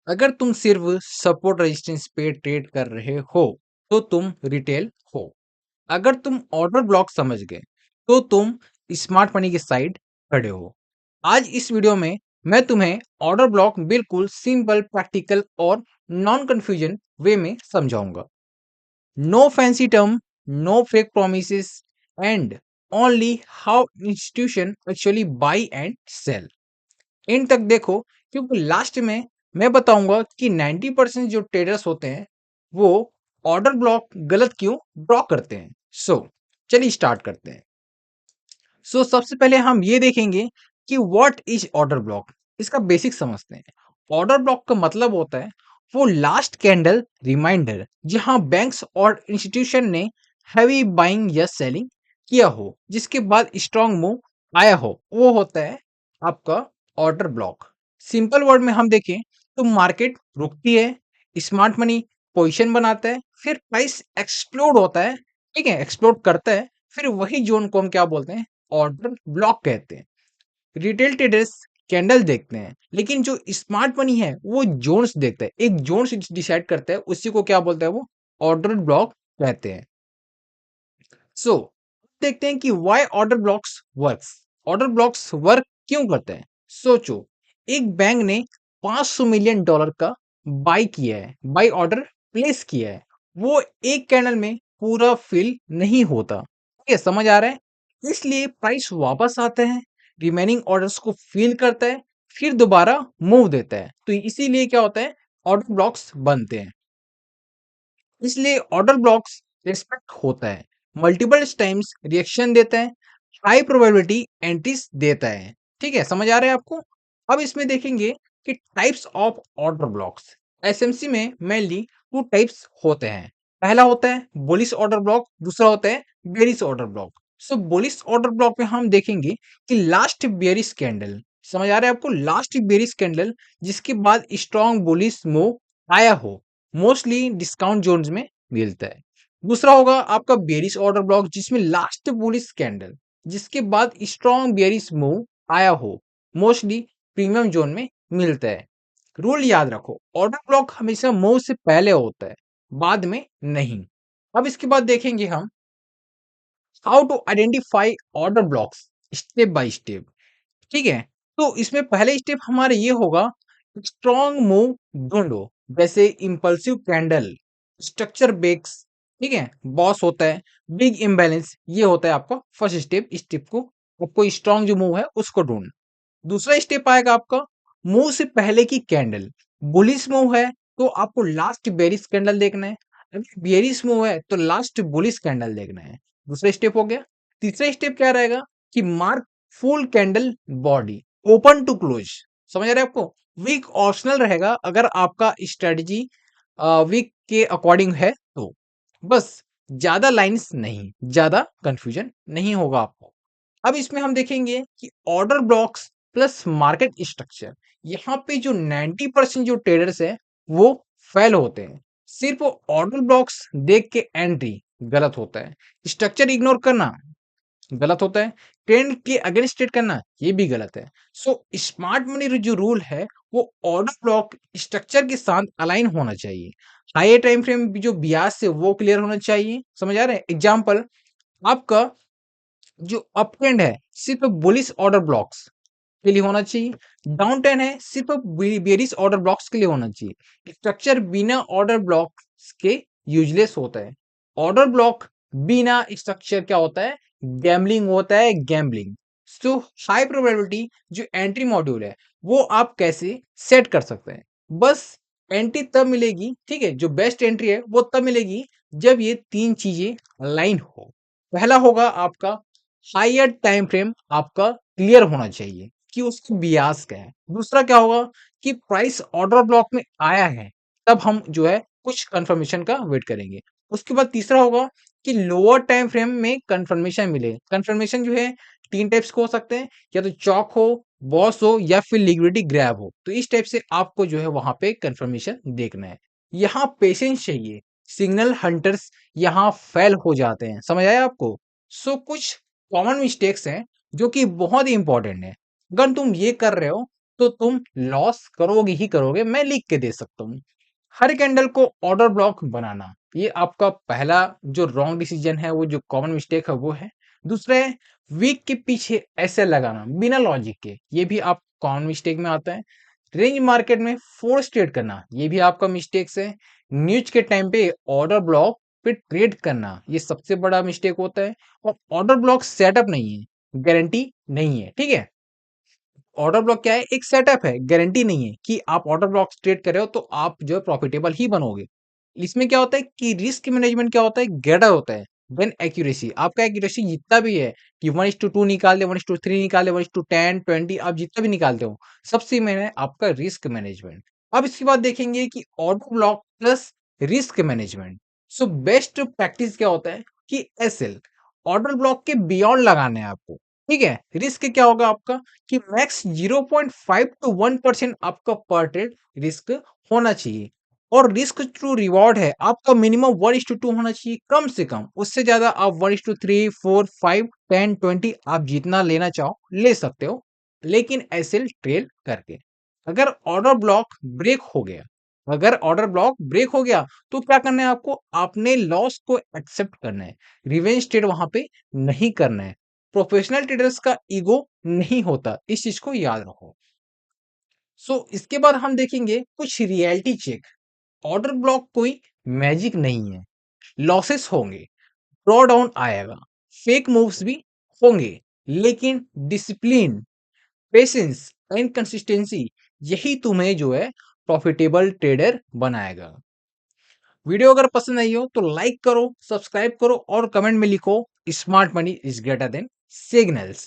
अगर तुम सिर्फ सपोर्ट रेजिस्टेंस पे ट्रेड कर रहे हो तो तुम रिटेल हो। अगर तुम ऑर्डर ब्लॉक समझ गए तो तुम स्मार्ट मनी के साइड खड़े हो। आज इस वीडियो में मैं तुम्हें ऑर्डर ब्लॉक बिल्कुल सिंपल, प्रैक्टिकल और नॉन कंफ्यूजन वे में समझाऊंगा। No fancy term, no fake promises and only how institution actually buy and sell. End तक देखो, क्योंकि लास्ट में मैं बताऊंगा कि 90% जो ट्रेडर्स होते हैं वो ऑर्डर ब्लॉक गलत क्यों ड्रॉ करते हैं। चलिए स्टार्ट करते हैं। सबसे पहले हम ये देखेंगे कि व्हाट इज ऑर्डर ब्लॉक। इसका बेसिक समझते हैं। ऑर्डर ब्लॉक का मतलब होता है वो लास्ट कैंडल रिमाइंडर जहां बैंक्स और इंस्टीट्यूशन ने हैवी बाइंग या सेलिंग किया हो, जिसके बाद स्ट्रॉन्ग मूव आया हो, वो होता है आपका ऑर्डर ब्लॉक। सिंपल वर्ड में हम देखें तो मार्केट रुकती है, स्मार्ट मनी पोजीशन बनाता है, फिर प्राइस एक्सप्लोड होता है, ठीक है, एक्सप्लोड करता है, फिर वही जोन को हम क्या बोलते हैं, ऑर्डर ब्लॉक कहते हैं। रिटेल ट्रेडर्स कैंडल देखते हैं, लेकिन जो स्मार्ट मनी है वो जोन्स देखता है, एक जोन्स डिसाइड करता है, उसी को क्या बोलता है, वो ऑर्डर ब्लॉक कहते हैं। सो देखते हैं कि why order blocks works. Order blocks work क्यों करते हैं। सोचो, एक बैंक ने $500 मिलियन का बाई किया है, बाई ऑर्डर प्लेस किया है, वो एक कैंडल में पूरा फिल नहीं होता। ठीक है, समझ आ रहा है। इसलिए प्राइस वापस आता है, रिमेनिंग ऑर्डर्स को फिल करता है, फिर दोबारा मूव देता है। तो इसीलिए क्या होता है, ऑर्डर ब्लॉक्स बनते हैं। इसलिए ऑर्डर ब्लॉक्स रिस्पेक्ट होता है, मल्टीपल टाइम्स रिएक्शन देता है, हाई प्रोबेबिलिटी एंट्रीज देता है। ठीक है, समझ आ रहा है आपको। अब इसमें देखेंगे कि types of order blocks. SMC में मेनली टू टाइप्स होते हैं। पहला होता है बुलिश ऑर्डर ब्लॉक, दूसरा होता है bearish order block. Bullish order block में हम देखेंगे कि लास्ट बेरिश कैंडल, समझ आ रहा है आपको, लास्ट बेरिश कैंडल जिसके बाद स्ट्रॉन्ग बुलिश मूव आया हो, मोस्टली डिस्काउंट जोन्स में मिलता है। दूसरा होगा आपका बेरिश ऑर्डर ब्लॉक जिसमें लास्ट बुलिश कैंडल जिसके बाद स्ट्रॉन्ग बेरिश मूव आया हो, मोस्टली प्रीमियम जोन में मिलता है। रूल याद रखो, ऑर्डर ब्लॉक हमेशा मूव से पहले होता है, बाद में नहीं। अब इसके बाद देखेंगे हम how to identify order blocks step by step. ठीक है, तो इसमें पहले स्टेप हमारे ये होगा, स्ट्रॉन्ग मूव ढूंढो, जैसे इंपल्सिव कैंडल, स्ट्रक्चर बेक्स, ठीक है, बॉस होता है, बिग इम्बैलेंस, ये होता है आपका फर्स्ट स्टेप। स्टेप को आपको स्ट्रॉन्ग जो मूव है उसको ढूंढ। दूसरा स्टेप आएगा आपका मूव से पहले की कैंडल। बुलिश मूव है तो आपको लास्ट बेरिश कैंडल देखना है, अगर बेरिश मूव है तो लास्ट बुलिश कैंडल देखना है। दूसरा स्टेप हो गया। तीसरा स्टेप क्या रहेगा कि mark full candle body open to close. समझ रहे हैं आपको। वीक ऑप्शनल रहेगा अगर आपका स्ट्रेटजी वीक के अकॉर्डिंग है तो। बस ज्यादा लाइंस नहीं, ज्यादा कंफ्यूजन नहीं होगा आपको। अब इसमें हम देखेंगे कि order blocks plus market structure. यहाँ पे जो 90% जो ट्रेडर्स है वो फेल होते हैं। सिर्फ ऑर्डर ब्लॉक्स देख के एंट्री गलत होता है, स्ट्रक्चर इग्नोर करना गलत होता है, ट्रेंड के अगेंस्ट ट्रेड करना ये भी गलत है। स्मार्ट मनी जो रूल है वो ऑर्डर ब्लॉक स्ट्रक्चर के साथ अलाइन होना चाहिए। हाई टाइम फ्रेम जो ब्याज से वो क्लियर होना चाहिए। समझ आ रहा है। एग्जांपल, आपका जो अप ट्रेंड है सिर्फ बुलिश ऑर्डर ब्लॉक्स के लिए होना चाहिए, डाउन ट्रेंड है सिर्फ बेरिश ऑर्डर ब्लॉक्स के लिए होना चाहिए। स्ट्रक्चर बिना ऑर्डर ब्लॉक्स के यूजलेस होता है। ऑर्डर ब्लॉक बिना स्ट्रक्चर क्या होता है, गैम्बलिंग होता है, गैम्बलिंग। सो हाई प्रोबेबिलिटी जो एंट्री मॉड्यूल है वो आप कैसे सेट कर सकते हैं। बस एंट्री तब मिलेगी, ठीक है, जो बेस्ट एंट्री है वो तब मिलेगी जब ये तीन चीजें अलाइन हो। पहला होगा आपका हायर टाइम फ्रेम आपका क्लियर होना चाहिए कि उसकी बियास क्या है। दूसरा क्या होगा कि प्राइस ऑर्डर ब्लॉक में आया है, तब हम जो है कुछ कंफर्मेशन का वेट करेंगे। उसके बाद तीसरा होगा कि लोअर टाइम फ्रेम में कंफर्मेशन मिले। कंफर्मेशन जो है तीन टाइप्स को हो सकते हैं, या तो चौक हो, बॉस हो, या फिर लिक्विडिटी ग्रैब हो। तो इस टाइप से आपको जो है वहां पे कंफर्मेशन देखना है। यहाँ पेशेंस चाहिए, सिग्नल हंटर्स यहाँ फेल हो जाते हैं। समझ आया आपको। कुछ कॉमन मिस्टेक्स हैं जो कि बहुत ही इंपॉर्टेंट है। अगर तुम ये कर रहे हो तो तुम लॉस करोगे ही करोगे, मैं लिख के दे सकता हूँ। हर कैंडल को ऑर्डर ब्लॉक बनाना, ये आपका पहला जो रॉन्ग डिसीजन है, वो जो कॉमन मिस्टेक है वो है। दूसरा है वीक के पीछे ऐसे लगाना बिना लॉजिक के, ये भी आप कॉमन मिस्टेक में आता है। रेंज मार्केट में फोर्स ट्रेड करना, ये भी आपका मिस्टेक्स है। न्यूज के टाइम पे ऑर्डर ब्लॉक पे ट्रेड करना, ये सबसे बड़ा मिस्टेक होता है। और ऑर्डर ब्लॉक सेटअप नहीं है, गारंटी नहीं है, ठीक है। ऑर्डर ब्लॉक क्या है? एक सेटअप है, गारंटी नहीं है कि आप ऑर्डर ब्लॉक ट्रेड कर रहे हो तो आप जो है प्रॉफिटेबल ही बनोगे। इसमें क्या होता है कि रिस्क मैनेजमेंट क्या होता है, गेटर होता है। देन एक्यूरेसी, आपका एक्यूरेसी जितना भी है कि 1:2 निकाल दे, 1:3 निकाल दे, 1:10 20, आप जितना भी निकालते हो, सबसे मेन है आपका रिस्क मैनेजमेंट। अब इसके बाद देखेंगे कि order block plus risk management. So best practice क्या होता है कि एसएल ऑर्डर ब्लॉक के बियॉन्ड लगाने हैं आपको, ठीक है। रिस्क क्या होगा आपका कि मैक्स 0.5 टू 1% आपका पर ट्रेड रिस्क होना चाहिए। और रिस्क टू रिवॉर्ड है आपका मिनिमम 1:2 होना चाहिए कम से कम। उससे ज्यादा आप 1:3 4 5 10 20 आप जितना लेना चाहो ले सकते हो, लेकिन ऐसे ट्रेड करके। अगर ऑर्डर ब्लॉक ब्रेक हो गया अगर ऑर्डर ब्लॉक ब्रेक हो गया तो क्या करना है आपको? आपने लॉस को एक्सेप्ट करना है, रिवेंज ट्रेड वहां पे नहीं करना है। प्रोफेशनल ट्रेडर्स का ईगो नहीं होता, इस चीज को याद रखो। इसके बाद हम देखेंगे कुछ रियलिटी चेक। ऑर्डर ब्लॉक कोई मैजिक नहीं है, लॉसेस होंगे, ड्रॉ डाउन आएगा, फेक मूव्स भी होंगे, लेकिन डिसिप्लिन, पेशेंस एंड कंसिस्टेंसी, यही तुम्हें जो है प्रॉफिटेबल ट्रेडर बनाएगा। वीडियो अगर पसंद आई हो तो लाइक करो, सब्सक्राइब करो और कमेंट में लिखो smart money is greater than signals.